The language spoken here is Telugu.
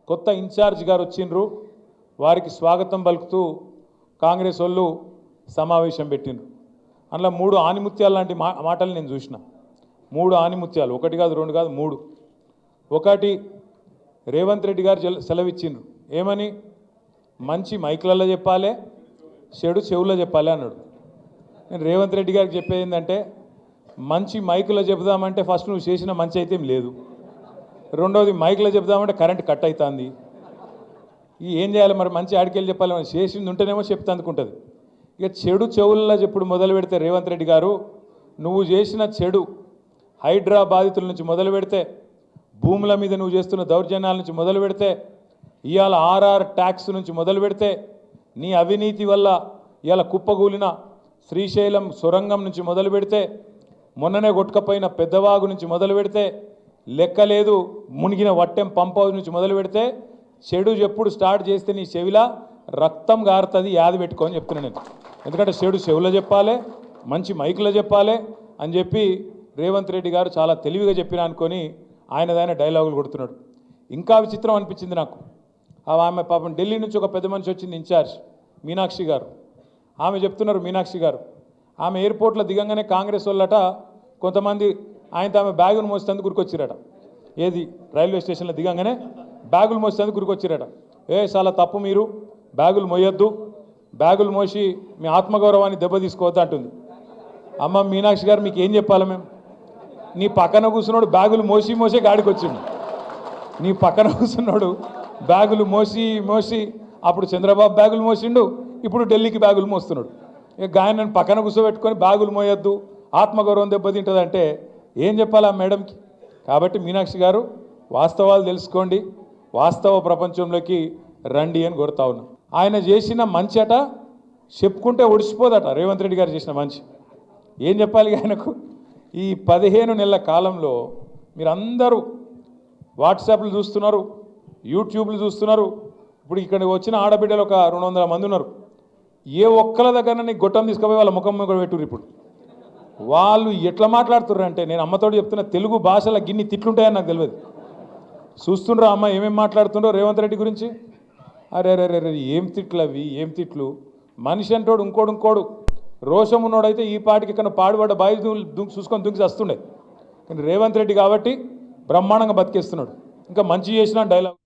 కొత్త ఇన్ఛార్జ్ గారు వచ్చిండ్రు, వారికి స్వాగతం పలుకుతూ కాంగ్రెస్ వాళ్ళు సమావేశం పెట్టిండ్రు. అందులో 3 ఆనిముత్యాలు లాంటి మాటలు నేను చూసిన. 3 ఆనిముత్యాలు, ఒకటి కాదు, 2 కాదు, 3. ఒకటి, రేవంత్ రెడ్డి గారు సెలవిచ్చిండ్రు, ఏమని? మంచి మైకులలో చెప్పాలి, చెడు చెవుల్లో చెప్పాలి అన్నాడు. నేను రేవంత్ రెడ్డి గారికి చెప్పేది ఏంటంటే, మంచి మైకులో చెబుదామంటే ఫస్ట్ నువ్వు చేసిన మంచి అయితే ఏం లేదు, రెండోది మైకులో చెబుదామంటే కరెంట్ కట్ అవుతుంది. ఏం చేయాలి మరి? మంచి ఆడికెళ్ళి చెప్పాలి, మనం చేసింది ఉంటేనేమో చెప్తే అందుకుంటుంది. ఇక చెడు చెవుల్లో చెప్పుడు మొదలు పెడితే రేవంత్ రెడ్డి గారు, నువ్వు చేసిన చెడు హైడ్రా బాధితుల నుంచి మొదలు పెడితే, భూముల మీద నువ్వు చేస్తున్న దౌర్జన్యాల నుంచి మొదలు పెడితే, ఇవాళ ఆర్ఆర్ ట్యాక్స్ నుంచి మొదలు పెడితే, నీ అవినీతి వల్ల ఇవాళ కుప్పగూలిన శ్రీశైలం సొరంగం నుంచి మొదలు పెడితే, మొన్ననే కొట్టుకపోయిన పెద్దవాగు నుంచి మొదలు పెడితే, లెక్కలేదు మునిగిన వట్టెం పంప్ హౌస్ నుంచి మొదలు పెడితే, చెడు ఎప్పుడు స్టార్ట్ చేస్తే నీ చెవిలా రక్తం గారుతుంది, యాది పెట్టుకోని చెప్తున్నాను నేను. ఎందుకంటే చెడు చెవులో చెప్పాలి, మంచి మైకులో చెప్పాలి అని చెప్పి రేవంత్ రెడ్డి గారు చాలా తెలివిగా చెప్పినా అనుకొని ఆయనదైన డైలాగులు కొడుతున్నాడు. ఇంకా విచిత్రం అనిపించింది నాకు. ఆమె పాపం ఢిల్లీ నుంచి ఒక పెద్ద మనిషి వచ్చింది, ఇన్ఛార్జ్ మీనాక్షి గారు. ఆమె చెప్తున్నారు, మీనాక్షి గారు ఆమె ఎయిర్పోర్ట్లో దిగంగానే కాంగ్రెస్ వాళ్ళట కొంతమంది ఆయనతో ఆమె బ్యాగులు మోసేందుకు గురికొచ్చిరట. ఏది? రైల్వే స్టేషన్లో దిగంగానే బ్యాగులు మోసేందుకు గురికొచ్చిరట. చాలా తప్పు, మీరు బ్యాగులు మోయొద్దు, బ్యాగులు మోసి మీ ఆత్మగౌరవాన్ని దెబ్బతీసుకోవద్దు అంటుంది. అమ్మ మీనాక్షి గారు, మీకు ఏం చెప్పాలి మేము? నీ పక్కన కూర్చున్నాడు బ్యాగులు మోసే గాడికి వచ్చిండు. నీ పక్కన కూర్చున్నాడు బ్యాగులు మోసి అప్పుడు చంద్రబాబు బ్యాగులు మోసిండు, ఇప్పుడు ఢిల్లీకి బ్యాగులు మోస్తున్నాడు. ఇక ఆయన పక్కన కూర్చోబెట్టుకొని బ్యాగులు మోయొద్దు, ఆత్మగౌరవం దెబ్బతింటుంది అంటే ఏం చెప్పాలి ఆ మేడంకి? కాబట్టి మీనాక్షి గారు, వాస్తవాలు తెలుసుకోండి, వాస్తవ ప్రపంచంలోకి రండి అని కోరుతా ఉన్నా. ఆయన చేసిన మంచి అట చెప్పుకుంటే ఒడిసిపోదట. రేవంత్ రెడ్డి గారు చేసిన మంచి ఏం చెప్పాలి ఆయనకు? ఈ 15 నెలల కాలంలో మీరందరూ వాట్సాప్లు చూస్తున్నారు, యూట్యూబ్లు చూస్తున్నారు. ఇప్పుడు ఇక్కడ వచ్చిన ఆడబిడ్డలు ఒక 200 మంది ఉన్నారు. ఏ ఒక్కల దగ్గర నీకు గొట్టం తీసుకుపోయి వాళ్ళ ముఖం మీద పెట్టుర్రు. ఇప్పుడు వాళ్ళు ఎట్లా మాట్లాడుతుర్రు అంటే, నేను అమ్మతోడు చెప్తున్నా, తెలుగు భాషలో గిన్ని తిట్లుంటాయని నాకు తెలియదు. చూస్తుండ్రా అమ్మ ఏమేమి మాట్లాడుతుండ్రో రేవంత్ రెడ్డి గురించి. అరే ఏం తిట్లు అవి, ఏం తిట్లు! మనిషి అంటోడు ఇంకోడు రోషం ఉన్నోడైతే ఈ పాటికి ఇక్కడ పాడుబడ్డ బాయి చూసుకొని దుంకి వస్తుండే. కానీ రేవంత్ రెడ్డి కాబట్టి బ్రహ్మాండంగా బతికేస్తున్నాడు. ఇంకా మంచి చేసిన డైలాగ్